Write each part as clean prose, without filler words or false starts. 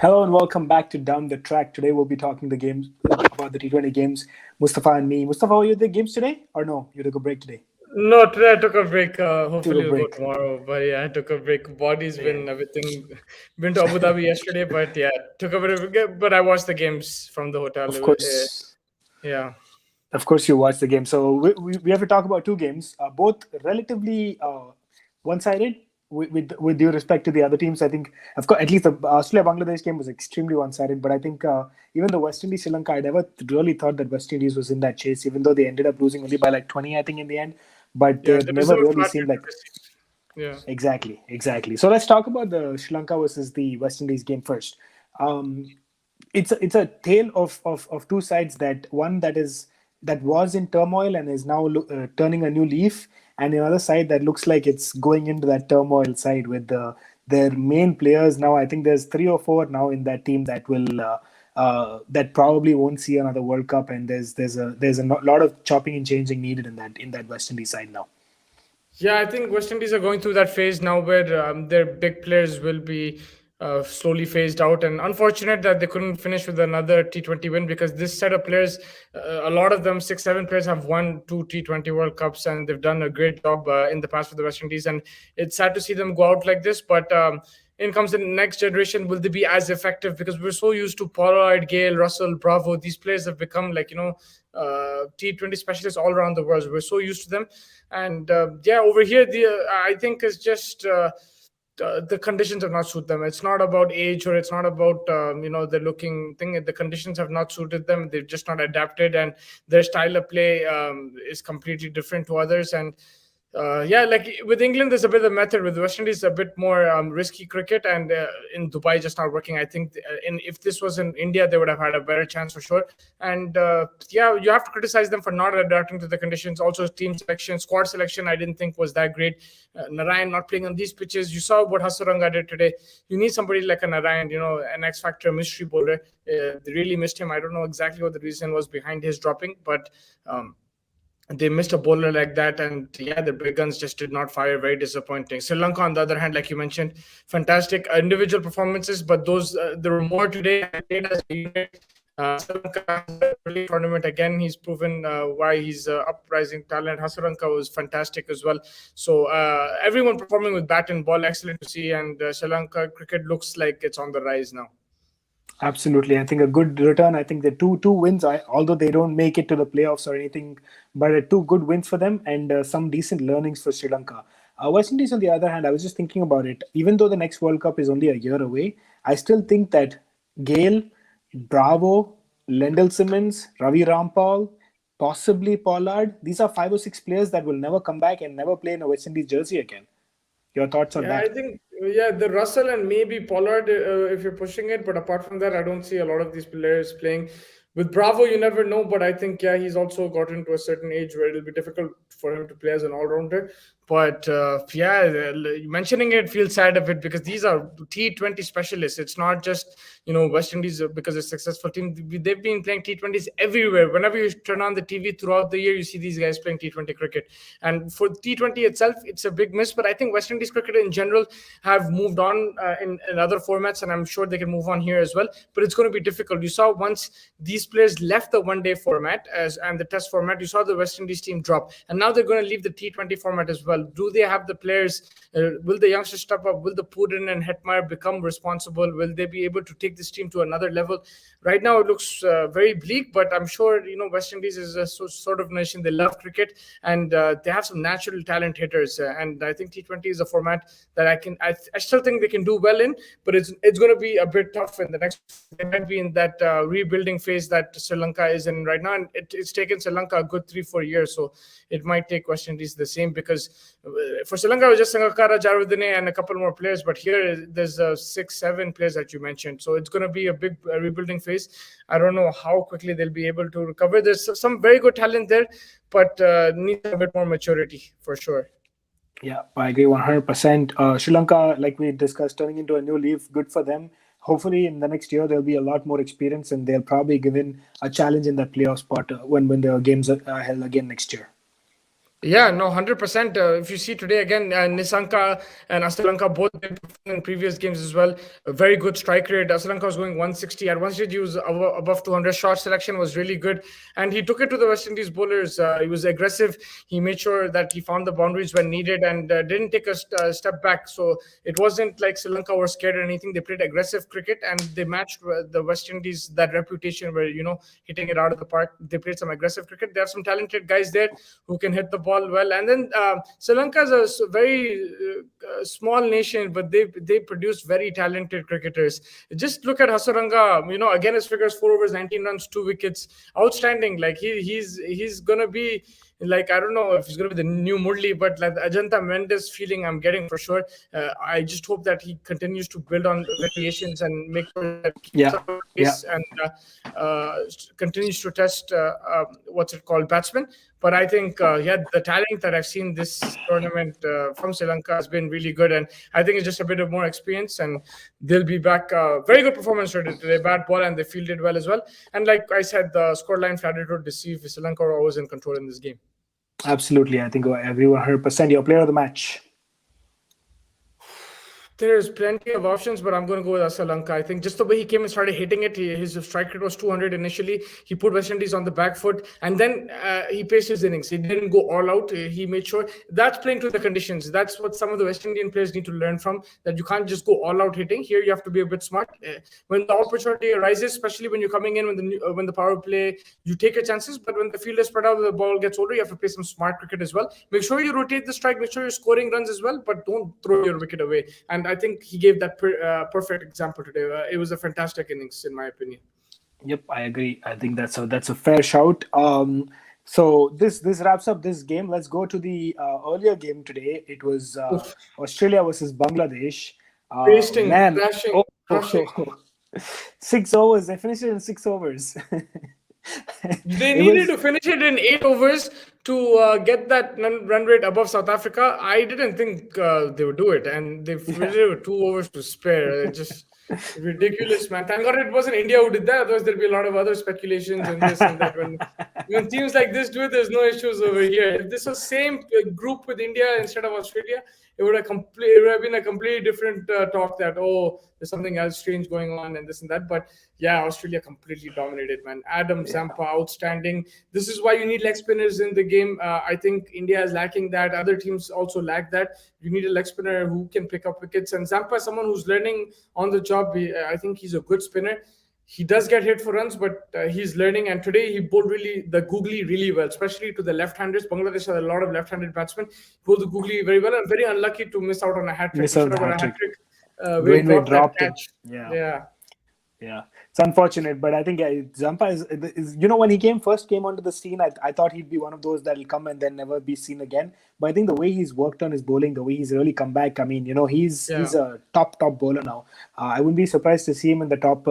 Hello and welcome back to Down the Track. Today we'll be talking the games about the T20 games. Mustafa and me. Mustafa, were you at the games today, or no? You took a break today. No, today I took a break. Took a Hopefully, we'll go break. tomorrow. But yeah, I took a break. Body's Yeah. been everything. Been to Abu Dhabi yesterday, but yeah, took a bit of a gap. But I watched the games from the hotel. Of course, Yeah, you watched the game. So we have to talk about two games, both relatively one-sided. With due respect to the other teams, I think, of course, at least the Australia Bangladesh game was extremely one-sided. But I think even the West Indies Sri Lanka, I never really thought that West Indies was in that chase, even though they ended up losing only by like 20, I think, in the end. But yeah, they they never deserve really far seemed better like. this year. Yeah. Exactly. So let's talk about the Sri Lanka versus the West Indies game first. Um, it's a tale of two sides. That one that was in turmoil and is now turning a new leaf, and another side that looks like it's going into that turmoil side with their main players now. I think there's three or four now in that team that will. That probably won't see another World Cup, and there's a lot of chopping and changing needed in that West Indies side now. Yeah, I think West Indies are going through that phase now where their big players will be slowly phased out. And unfortunate that they couldn't finish with another T20 win because this set of players, a lot of them, six, seven players, have won two T20 World Cups and they've done a great job in the past for the West Indies. And it's sad to see them go out like this. But in comes the next generation. Will they be as effective? Because we're so used to Pollard, Gale, Russell, Bravo. These players have become like, T20 specialists all around the world. We're so used to them. And yeah, over here, I think is just the conditions have not suited them. It's not about age or it's not about the looking thing. The conditions have not suited them. They've just not adapted, and their style of play is completely different to others. And yeah, like with England, there's a bit of method. With West Indies, a bit more risky cricket, and in Dubai, just not working. I think, if this was in India, they would have had a better chance for sure. And yeah, you have to criticize them for not adapting to the conditions. Also, team selection, squad selection, I didn't think was that great. Narayan not playing on these pitches. You saw what Hasaranga did today. You need somebody like a Narayan, an X factor mystery bowler. They really missed him. I don't know exactly what the reason was behind his dropping, but. They missed a bowler like that, and yeah, the big guns just did not fire. Very disappointing. Sri Lanka, on the other hand, like you mentioned, fantastic individual performances, but those there were more today. And played as a unit. Sri Lanka has a brilliant tournament again. He's proven why he's uprising talent. Hasaranka was fantastic as well. So everyone performing with bat and ball, excellent to see. And Sri Lanka cricket looks like it's on the rise now. Absolutely, I think a good return. I think the two wins, although they don't make it to the playoffs or anything, but two good wins for them and some decent learnings for Sri Lanka. West Indies, on the other hand, I was just thinking about it. Even though the next World Cup is only a year away, I still think that Gale, Bravo, Lendl Simmons, Ravi Rampal, possibly Pollard, these are five or six players that will never come back and never play in a West Indies jersey again. Your thoughts on Yeah, I that? think yeah, the Russell and maybe Pollard if you're pushing it, but apart from that, I don't see a lot of these players playing. With Bravo, you never know, but I think yeah, he's also gotten to a certain age where it'll be difficult for him to play as an all-rounder. But yeah, mentioning it feels sad a bit because these are T20 specialists. It's not just West Indies because it's a successful team. They've been playing T20s everywhere. Whenever you turn on the TV throughout the year, you see these guys playing T20 cricket. And for T20 itself, it's a big miss. But I think West Indies cricket in general have moved on in other formats, and I'm sure they can move on here as well. But it's going to be difficult. You saw once these players left the one-day format and the test format, you saw the West Indies team drop, and now they're going to leave the T20 format as well. Do they have the players? Will the youngsters step up? Will the Purin and Hetmeyer become responsible? Will they be able to take this team to another level? Right now, it looks very bleak, but I'm sure West Indies is a sort of nation. They love cricket, and they have some natural talent hitters. And I think T20 is a format that I still think they can do well in, but it's going to be a bit tough in the next. They might be in that rebuilding phase that Sri Lanka is in right now, and it's taken Sri Lanka a good 3-4 years, so it might take West Indies the same because for Sri Lanka it was just Sangakkara, Jarudine, and a couple more players, but here there's 6-7 players that you mentioned, so it's going to be a big rebuilding phase. I don't know how quickly they'll be able to recover. There's some very good talent there, but needs a bit more maturity for sure. Yeah, I agree 100%. Sri Lanka, like we discussed, turning into a new leaf, good for them. Hopefully, in the next year, there'll be a lot more experience and they'll probably give in a challenge in that playoff spot when the games are held again next year. Yeah, no, 100%. If you see today again, Nisanka and Asalanka both did perform in previous games as well. A very good strike rate. Asalanka was going 160. At one stage, he was above 200. Shot selection was really good. And he took it to the West Indies bowlers. He was aggressive. He made sure that he found the boundaries when needed and didn't take a step back. So it wasn't like Sri Lanka were scared or anything. They played aggressive cricket and they matched the West Indies, that reputation where, hitting it out of the park. They played some aggressive cricket. They have some talented guys there who can hit the ball well. And then Sri Lanka is a very small nation, but they produce very talented cricketers. Just look at Hasaranga. Again, his figures: 4 overs, 19 runs, 2 wickets, outstanding. Like he's gonna be, like, I don't know if he's gonna be the new Murli, but like the Ajanta Mendes feeling I'm getting for sure. I just hope that he continues to build on variations and make sure that he keeps Yeah, up with yeah, pace and continues to test what's it called, batsmen. But I think, yeah, the talent that I've seen this tournament from Sri Lanka has been really good, and I think it's just a bit of more experience, and they'll be back. Very good performance today. Bad ball, and they fielded well as well. And like I said, the scoreline flattered to deceive. Sri Lanka were always in control in this game. absolutely. I think everyone 100%. Your player of the match. There's plenty of options, but I'm going to go with Asalanka. I think just the way he came and started hitting it, his strike rate was 200 initially. He put West Indies on the back foot, and then he paced his innings. He didn't go all out. He made sure that's playing to the conditions. That's what some of the West Indian players need to learn from. That you can't just go all out hitting. Here, you have to be a bit smart. When the opportunity arises, especially when you're coming in when the power play, you take your chances. But when the field is spread out, the ball gets older. You have to play some smart cricket as well. Make sure you rotate the strike. Make sure you're scoring runs as well, but don't throw your wicket away. And I think he gave that perfect example today. It was a fantastic innings, in my opinion. Yep, I agree. I think that's a fair shout. So this wraps up this game. Let's go to the earlier game today. It was Oof. Australia versus Bangladesh. Pasting, Man, crashing, oh, crushing. 6 overs. They finished it in 6 overs. They It needed was to finish it in 8 overs to get that run rate above South Africa. I didn't think they would do it, and they yeah. finished it with 2 overs to spare. It just ridiculous, man. Thank God it wasn't India who did that. Otherwise, there'd be a lot of other speculations and this and that. When teams like this do it, there's no issues over here. If this was same group with India instead of Australia, it would have been a completely different talk that, oh, there's something else strange going on and this and that. But yeah, Australia completely dominated, man. Adam Yeah. Zampa, outstanding. This is why you need leg spinners in the game. I think India is lacking that. Other teams also lack that. You need a leg spinner who can pick up wickets. And Zampa is someone who's learning on the job. I think he's a good spinner. He does get hit for runs, but he's learning. And today he bowled really the googly really well, especially to the left-handers. Bangladesh has a lot of left-handed batsmen. He bowled the googly very well, and very unlucky to miss out on a hat trick. Miss He out should the have got hat a hat trick. trick. Wade Dwayne Wade dropped that dropped it. catch. Yeah. Yeah. Yeah, it's unfortunate, but I think Zampa is when he first came onto the scene, I thought he'd be one of those that'll come and then never be seen again. But I think the way he's worked on his bowling, the way he's really come back, I mean, he's Yeah. a top bowler now. I wouldn't be surprised to see him in the top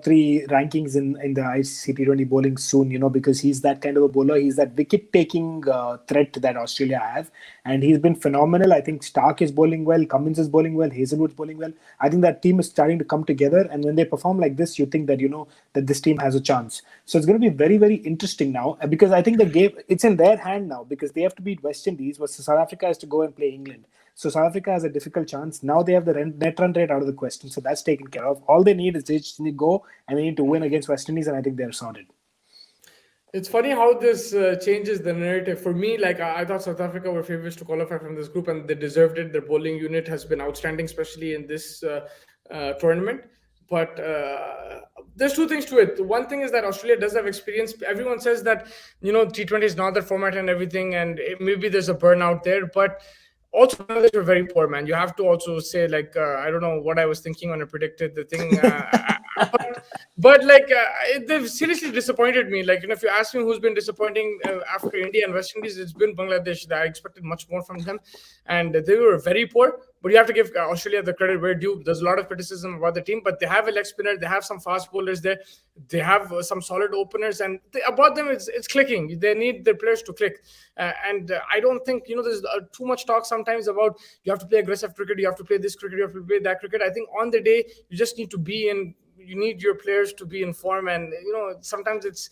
three rankings in the ICC T20 bowling soon. Because he's that kind of a bowler. He's that wicket taking threat that Australia have, and he's been phenomenal. I think Stark is bowling well, Cummins is bowling well, Hazelwood's bowling well. I think that team is starting to come together, and when they perform like this, you think that that this team has a chance. So it's going to be very, very interesting now, because I think the game, it's in their hand now, because they have to beat West Indies versus South Africa has to go and play England. So South Africa has a difficult chance. Now they have the net run rate out of the question, so that's taken care of. All they need is they just need to go and they need to win against West Indies, and I think they're sorted. It's funny how this changes the narrative. For me, like I thought South Africa were favorites to qualify from this group, and they deserved it. Their bowling unit has been outstanding, especially in this tournament. But there's two things to it. One thing is that Australia does have experience. Everyone says that T20 is not the format and everything, and maybe there's a burnout there, but also Bangladesh were very poor, man. You have to also say, like, I don't know what I was thinking when I predicted the thing, but like they've seriously disappointed me. Like, if you ask me who's been disappointing after India and West Indies, it's been Bangladesh. I expected much more from them, and they were very poor. But you have to give Australia the credit where due. There's a lot of criticism about the team, but they have a leg spinner, they have some fast bowlers there, they have some solid openers, and about them, it's clicking. They need their players to click, and I don't think there's too much talk sometimes about you have to play aggressive cricket, you have to play this cricket, you have to play that cricket. I think on the day you just need to be in. You need your players to be in form, and sometimes it's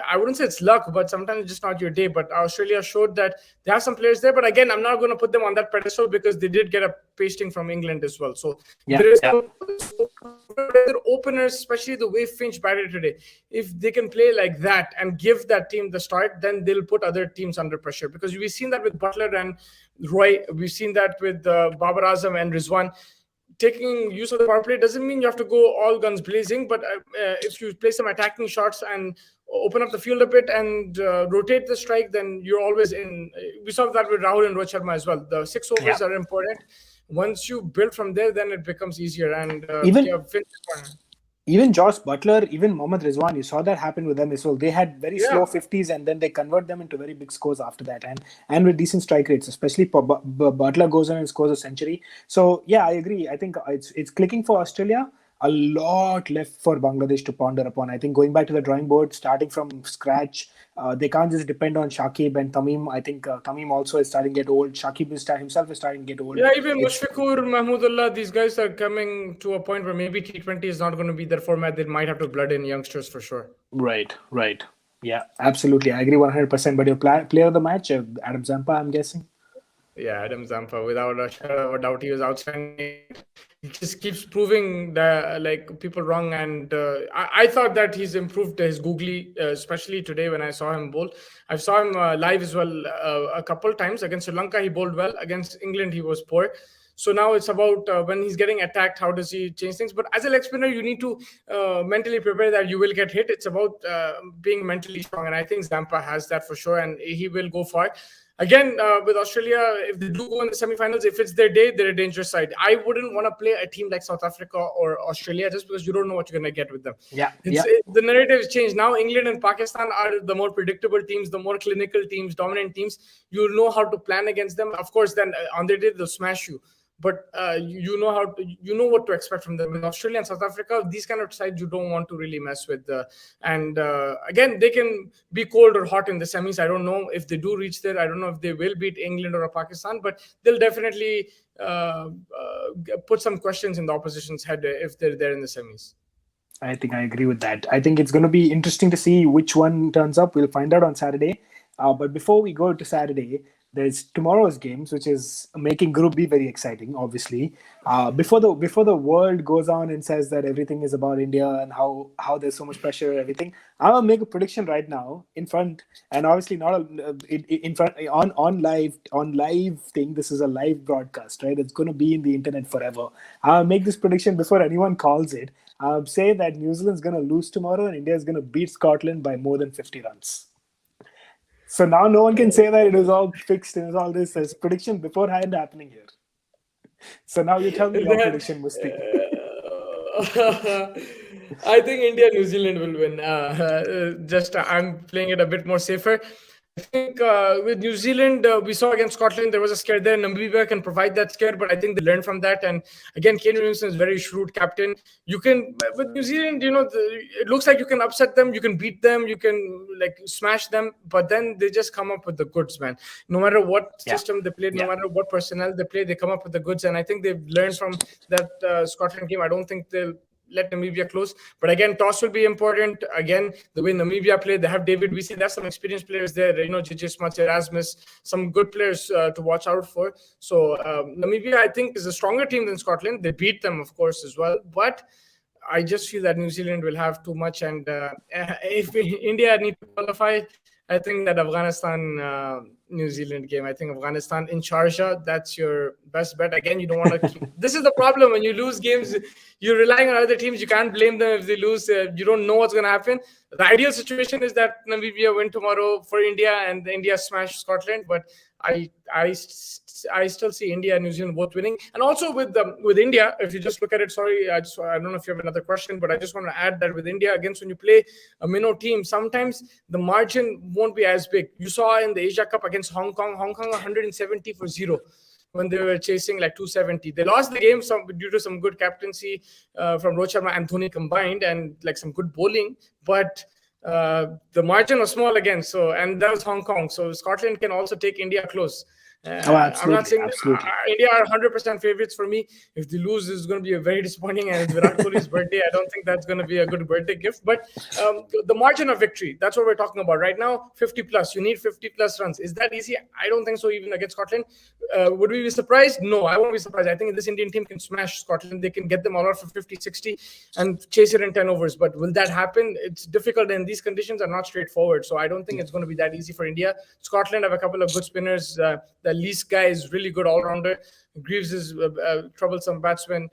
I wouldn't say it's luck, but sometimes it's just not your day. But Australia showed that they have some players there. But again, I'm not going to put them on that pedestal because they did get a pasting from England as well. So Yeah, there is yeah. their openers, especially the way Finch batted today. If they can play like that and give that team the start, then they'll put other teams under pressure. Because we've seen that with Butler and Roy. We've seen that with Babar Azam and Rizwan. Taking use of the power play doesn't mean you have to go all guns blazing, but if you play some attacking shots and open up the field a bit and rotate the strike, then you're always in. We saw that with Rahul and Rohit Sharma as well. The 6 overs Yeah. are important. Once you build from there, then it becomes easier. And Even even Josh Butler, even Mohammad Rizwan, you saw that happen with them as well. They had very slow 50s and then they convert them into very big scores after that, and with decent strike rates, especially Butler goes in and scores a century. So yeah, I agree. I think it's clicking for Australia. A lot left for Bangladesh to ponder upon. I think going back to the drawing board, starting from scratch, they can't just depend on Shakib and Tamim. I think Tamim also is starting to get old. Shakib himself is starting to get old. Yeah, even Mushfiqur, Mahmudullah, these guys are coming to a point where maybe T20 is not going to be their format. They might have to blood in youngsters for sure. Right, right. Yeah, absolutely. I agree 100%. But your player of the match, Adam Zampa, I'm guessing? Yeah, Adam Zampa, without a shadow of a doubt, he was outstanding. He just keeps proving that people wrong, and I thought that he's improved his googly, especially today when I saw him bowl. I saw him live as well a couple times. Against Sri Lanka, he bowled well. Against England, he was poor. So now it's about when he's getting attacked, how does he change things? But as a leg spinner, you need to mentally prepare that you will get hit. It's about being mentally strong, and I think Zampa has that for sure, and he will go far. Again, with Australia, if they do go in the semi-finals, if it's their day, they're a dangerous side. I wouldn't want to play a team like South Africa or Australia just because you don't know what you're going to get with them. The narrative has changed. Now England and Pakistan are the more predictable teams, the more clinical teams, dominant teams. You know how to plan against them. Of course, then on their day, they'll smash you. But you know what to expect from them. In Australia and South Africa, these kind of sides you don't want to really mess with. And again, they can be cold or hot in the semis. I don't know if they do reach there. I don't know if they will beat England or Pakistan, but they'll definitely put some questions in the opposition's head if they're there in the semis. I think I agree with that. I think it's going to be interesting to see which one turns up. We'll find out on Saturday. But before we go to Saturday, there's tomorrow's games, which is making Group B very exciting. Obviously, before the world goes on and says that everything is about India and how there's so much pressure and everything, I'm gonna make a prediction right now in front, and obviously not in front on live thing. This is a live broadcast, right? It's going to be in the internet forever. I'll make this prediction before anyone calls it. I'll say that New Zealand's going to lose tomorrow and India is going to beat Scotland by more than 50 runs. So now no one can say that it was all fixed and it was all this. There's prediction beforehand happening here. So now you tell me your prediction, Musti. I think India, New Zealand will win. I'm playing it a bit more safer. I think with New Zealand, we saw against Scotland, there was a scare there. Namibia can provide that scare, but I think they learned from that. And again, Kane Williamson is very shrewd captain. You can, with New Zealand, it looks like you can upset them, you can beat them, you can smash them, but then they just come up with the goods, man. No matter what system they play, no matter what personnel they play, they come up with the goods. And I think they've learned from that Scotland game. I don't think they'll let Namibia close. But again, toss will be important. Again, the way Namibia play, they have David Weesey. There's some experienced players there. JJ Smuts, Erasmus, some good players to watch out for. So Namibia, I think, is a stronger team than Scotland. They beat them, of course, as well. But I just feel that New Zealand will have too much. And if India need to qualify, I think that Afghanistan New Zealand game. I think Afghanistan in Sharjah, that's your best bet. Again, you don't want to keep. This is the problem when you lose games. You're relying on other teams. You can't blame them if they lose. You don't know what's going to happen. The ideal situation is that Namibia win tomorrow for India and India smash Scotland. But I still see India and New Zealand both winning. And also with India, if you just look at it, sorry, I don't know if you have another question, but I just want to add that with India, against when you play a minnow team, sometimes the margin won't be as big. You saw in the Asia Cup against Hong Kong 170 for 0 when they were chasing 270. They lost the game due to some good captaincy from Rohit Sharma and Dhoni combined and some good bowling, but the margin was small again. So, and that was Hong Kong. So Scotland can also take India close. Oh, I'm not absolutely, saying absolutely. India are 100% favorites for me. If they lose, it's going to be a very disappointing, and it's Virat Kohli's birthday. I don't think that's going to be a good birthday gift. But the margin of victory, that's what we're talking about right now. 50 plus. You need 50 plus runs. Is that easy? I don't think so. Even against Scotland, would we be surprised? No, I won't be surprised. I think this Indian team can smash Scotland. They can get them all out for 50, 60, and chase it in 10 overs. But will that happen? It's difficult, and these conditions are not straightforward. So I don't think it's going to be that easy for India. Scotland have a couple of good spinners. The Least guy is really good all rounder. Greaves is a troublesome batsman.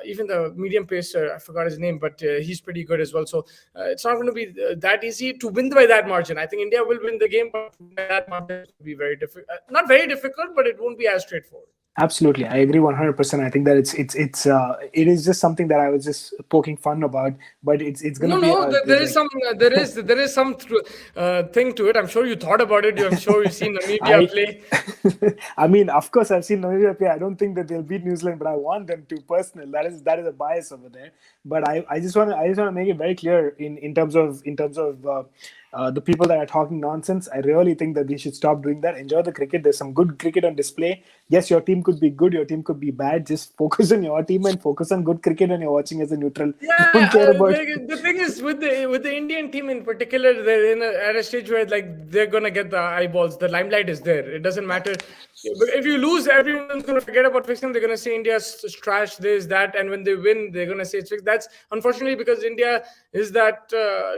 Even the medium pacer, I forgot his name, but he's pretty good as well. So it's not going to be that easy to win by that margin. I think India will win the game, but by that margin it will be very difficult. Not very difficult, but it won't be as straightforward. Absolutely, I agree 100%. I think that it is just something that I was just poking fun about, but it's going No, to be no, there is like some, there is some thing to it. I'm sure you thought about it. I'm sure you've seen Namibia I play. I mean, of course, I've seen Namibia play. I don't think that they'll beat New Zealand, but I want them to. Personal, that is a bias over there. But I just want to make it very clear in terms of the people that are talking nonsense. I really think that we should stop doing that. Enjoy the cricket. There's some good cricket on display. Yes, your team could be good. Your team could be bad. Just focus on your team and focus on good cricket when you're watching as a neutral. Don't Yeah, care about. the thing is with the Indian team in particular, they're at a stage where like they're gonna get the eyeballs. The limelight is there. It doesn't matter. But if you lose, everyone's gonna forget about fixing. They're gonna say India's trash, this, that, and when they win, they're gonna say it's fixed. That's unfortunately because India is that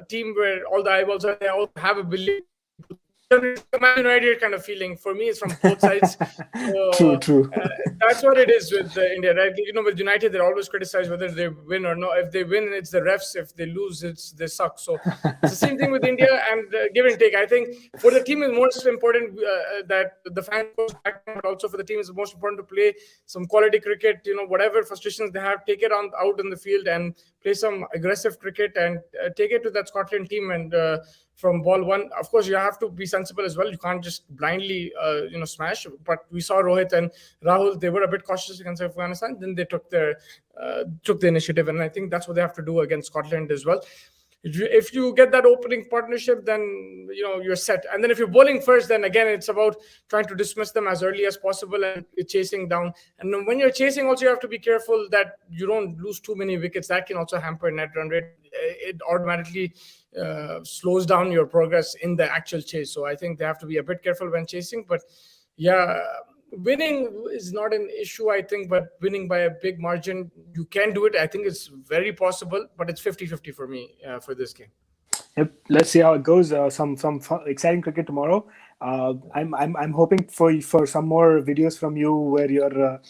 team where all the eyeballs are. They all have a billion. It's a Man United kind of feeling. For me, it's from both sides. True, So true. that's what it is with India, right? With United, they're always criticized whether they win or not. If they win, it's the refs. If they lose, it's they suck. So it's the same thing with India and give and take. I think for the team, it's most important that the fan goes back, but also for the team, it's most important to play some quality cricket. Whatever frustrations they have, take it on out in the field and play some aggressive cricket and take it to that Scotland team and. From ball one, of course, you have to be sensible as well. You can't just blindly, smash. But we saw Rohit and Rahul; they were a bit cautious against Afghanistan. Then they took the initiative, and I think that's what they have to do against Scotland as well. If you get that opening partnership, then you're set. And then if you're bowling first, then again it's about trying to dismiss them as early as possible and chasing down. And then when you're chasing, also you have to be careful that you don't lose too many wickets. That can also hamper net run rate. It automatically slows down your progress in the actual chase. So I think they have to be a bit careful when chasing. But yeah, winning is not an issue, I think, but winning by a big margin, you can do it. I think it's very possible, but it's 50-50 for me for this game. Yep. Let's see how it goes. Some fun, exciting cricket tomorrow. I'm hoping for some more videos from you where you're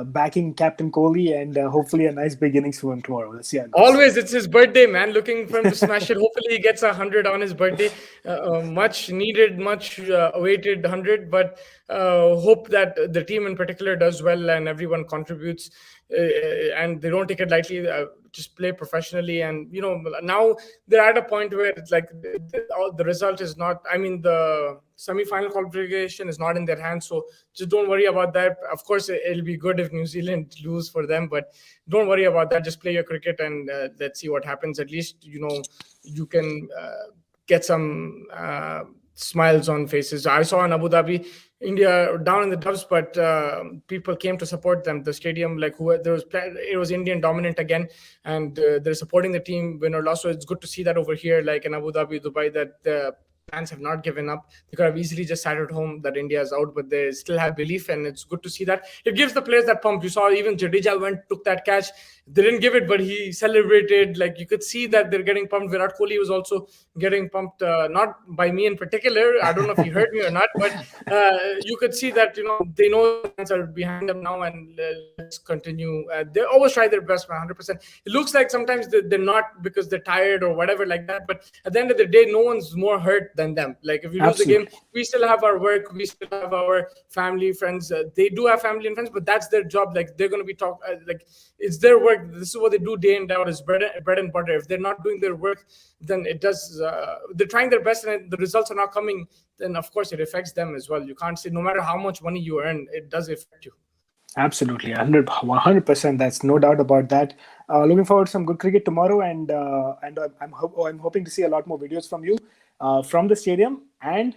backing Captain Kohli and hopefully a nice big innings from him tomorrow. Let's see how it goes. Always, it's his birthday, man. Looking for him to smash it. Hopefully, he gets 100 on his birthday. Much needed, much awaited 100. But hope that the team in particular does well and everyone contributes and they don't take it lightly. Just play professionally, and now they're at a point where it's like the result is not. I mean, the semi-final qualification is not in their hands, so just don't worry about that. Of course, it'll be good if New Zealand lose for them, but don't worry about that. Just play your cricket and let's see what happens. At least you can get some smiles on faces. I saw in Abu Dhabi, India down in the dubs, but people came to support them. The stadium, it was Indian dominant again, and they're supporting the team, win or loss. So it's good to see that over here, like in Abu Dhabi, Dubai, that the fans have not given up. They could have easily just sat at home that India is out, but they still have belief, and it's good to see that. It gives the players that pump. You saw even Jadeja took that catch. They didn't give it, but he celebrated. Like you could see that they're getting pumped. Virat Kohli was also getting pumped, not by me in particular. I don't know if he heard me or not, but you could see that they know the fans are behind them now, and let's continue. They always try their best, 100%. It looks like sometimes they're not because they're tired or whatever like that, but at the end of the day, no one's more hurt than them. Like if you lose the game, we still have our work, we still have our family, friends. They do have family and friends, but that's their job. Like they're going to be like it's their work. This is what they do day in day out. Is bread and butter. If they're not doing their work, then it does. They're trying their best, and the results are not coming. Then of course it affects them as well. You can't say no matter how much money you earn, it does affect you. Absolutely, 100%. That's no doubt about that. Looking forward to some good cricket tomorrow, and I'm hoping to see a lot more videos from you from the stadium and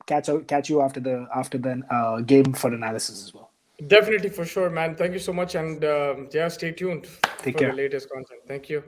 catch you after the game for analysis as well. Definitely, for sure, man. Thank you so much, and yeah, stay tuned Take for the care. latest content. Thank you.